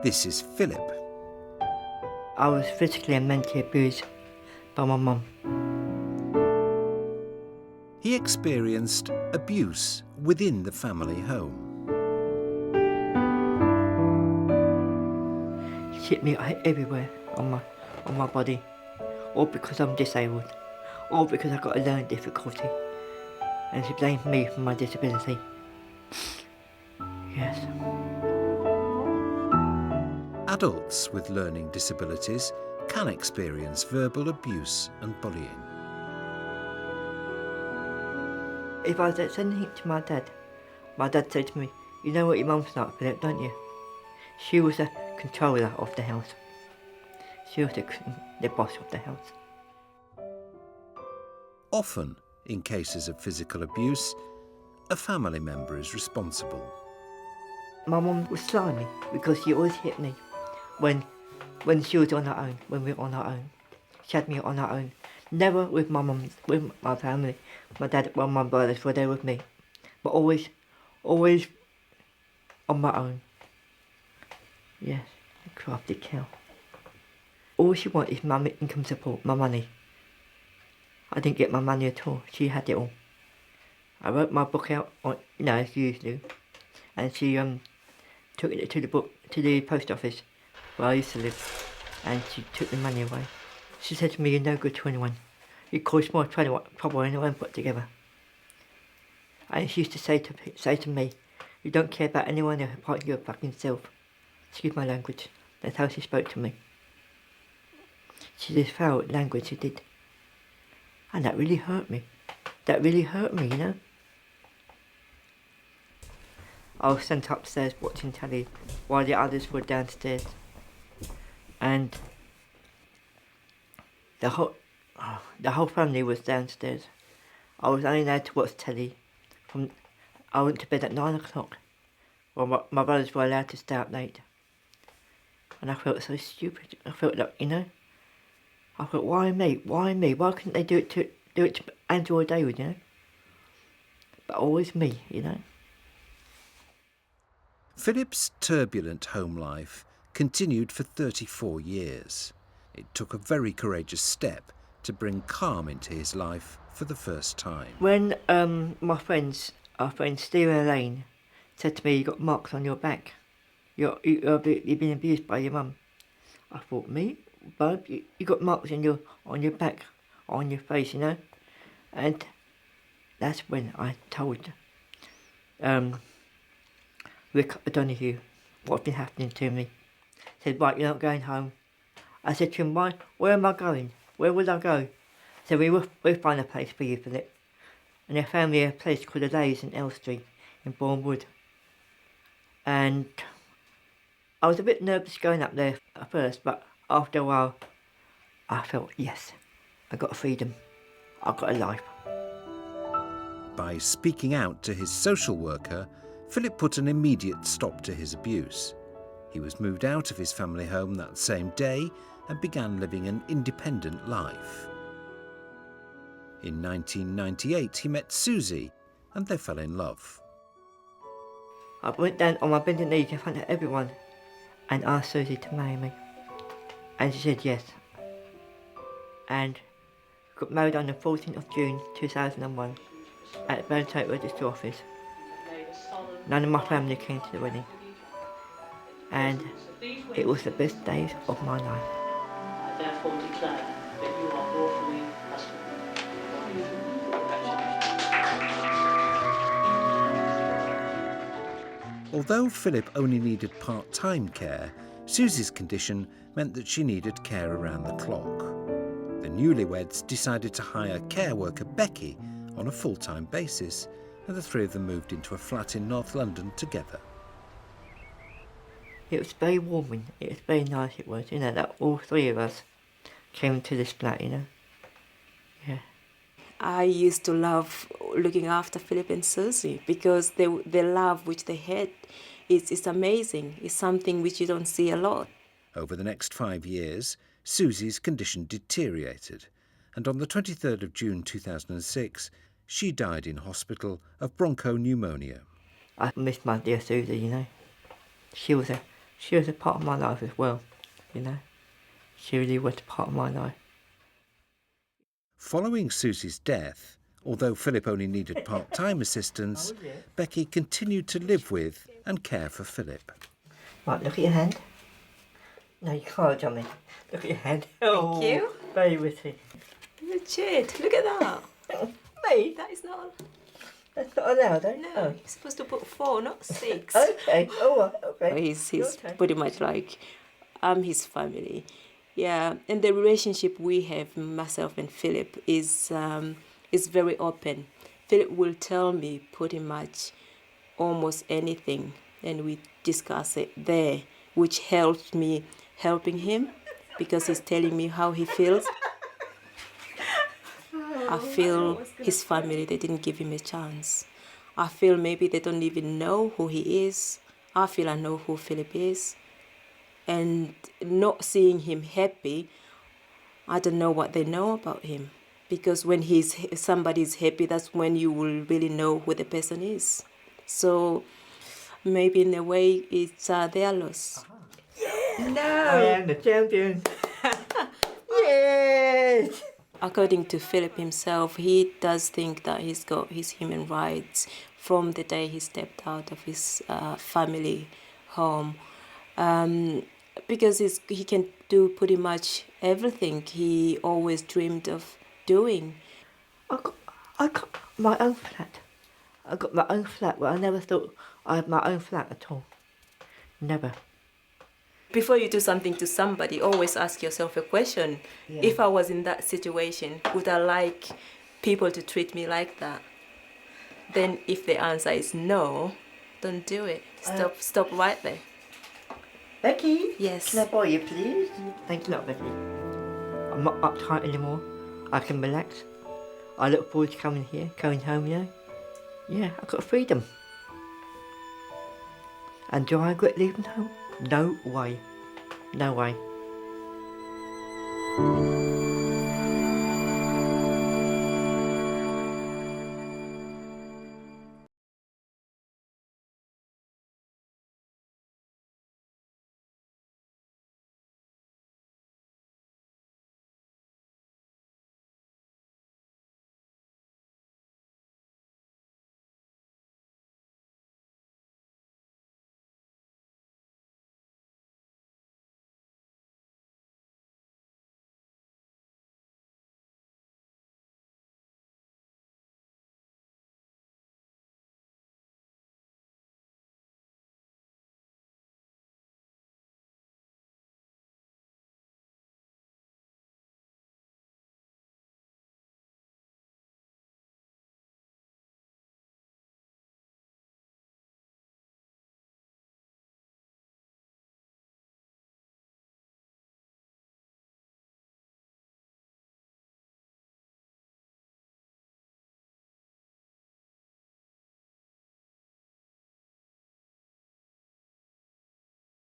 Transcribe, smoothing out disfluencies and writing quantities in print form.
This is Philip. I was physically and mentally abused by my mum. He experienced abuse within the family home. She hit me everywhere on my body, all because I'm disabled, all because I've got a learning difficulty, and she blamed me for my disability. Yes. Adults with learning disabilities can experience verbal abuse and bullying. If I said anything to my dad said to me, "You know what your mum's like, Philip, don't you?" She was the controller of the house. She was the boss of the house. Often, in cases of physical abuse, a family member is responsible. My mum was slimy because she always hit me when she was on her own, when we were on our own. She had me on her own. Never with my mum, with my family. My dad, well, my brothers were there with me. But always on my own. Yes, a crafty cow. All she wanted is my income support, my money. I didn't get my money at all. She had it all. I wrote my book out, as you used to, and she took it to the post office where I used to live, and she took the money away. She said to me, "You're no good to anyone. You cause more trouble than anyone put together." And she used to say to me, "You don't care about anyone else apart from your fucking self." Excuse my language. That's how she spoke to me. She just foul language, she did. And that really hurt me. That really hurt me, you know. I was sent upstairs watching telly while the others were downstairs. And the whole family was downstairs. I was only allowed to watch telly I went to bed at 9 o'clock. Well, my brothers were allowed to stay up late. And I felt so stupid. I felt like, I thought, why me? Why me? Why couldn't they do it to Andrew or David, But always me, Philip's turbulent home life continued for 34 years. It took a very courageous step to bring calm into his life for the first time. When our friends Steve and Elaine said to me, "You got marks on your back. You've been abused by your mum." I thought, "Me, Bob, you got marks on your back, on your face, And that's when I told Rick O'Donoghue what's been happening to me. He said, "Right, you're not going home." I said to him, "Why? Where am I going? Where will I go?" He said, "We'll find a place for you, Philip." And they found me a place called the Lays in Elstree in Bournemouth. And I was a bit nervous going up there at first, but after a while, I felt, yes, I got freedom. I got a life. By speaking out to his social worker, Philip put an immediate stop to his abuse. He was moved out of his family home that same day and began living an independent life. In 1998, he met Susie and they fell in love. I went down on my bended knees in front of everyone and asked Susie to marry me. And she said yes. And we got married on the 14th of June 2001 at the Belltote Register Office. None of my family came to the wedding. And it was the best days of my life. I therefore declare that you are lawfully husband. Although Philip only needed part-time care, Susie's condition meant that she needed care around the clock. The newlyweds decided to hire care worker Becky on a full-time basis, and the three of them moved into a flat in North London together. It was very warming. It was very nice, it was, that all three of us came to this flat, Yeah. I used to love looking after Philip and Susie because the love which they had is amazing. It's something which you don't see a lot. Over the next 5 years, Susie's condition deteriorated, and on the 23rd of June 2006, she died in hospital of bronchopneumonia. I missed my dear Susie, She was She was a part of my life as well, you know. She really was a part of my life. Following Susie's death, although Philip only needed part-time assistance, Becky continued to live with and care for Philip. Right, look at your hand. No, you can't, Johnny. Look at your hand. Oh, you. very witty. Richard, look at that. Me? That is not. That's not allowed, eh? No, you're supposed to put 4, not 6. Okay, oh, okay. He's Your turn. pretty much like I'm his family. Yeah, and the relationship we have, myself and Philip, is very open. Philip will tell me pretty much almost anything, and we discuss it there, which helps me helping him because he's telling me how he feels. I feel his family, they didn't give him a chance. I feel maybe they don't even know who he is. I feel I know who Philip is. And not seeing him happy, I don't know what they know about him. Because when somebody's happy, that's when you will really know who the person is. So maybe in a way it's their loss. No! I am the champion. Yes! According to Philip himself, he does think that he's got his human rights from the day he stepped out of his family home. Because he can do pretty much everything he always dreamed of doing. I got my own flat. I got my own flat, but I never thought I had my own flat at all. Never. Before you do something to somebody, always ask yourself a question. Yeah. If I was in that situation, would I like people to treat me like that? Then if the answer is no, don't do it. Stop right there. Becky? Yes. Can I borrow you, please? Thanks a lot, Becky. I'm not uptight anymore. I can relax. I look forward to coming here, going home, you know. Yeah, I've got freedom. And do I regret leaving home? No way. No way.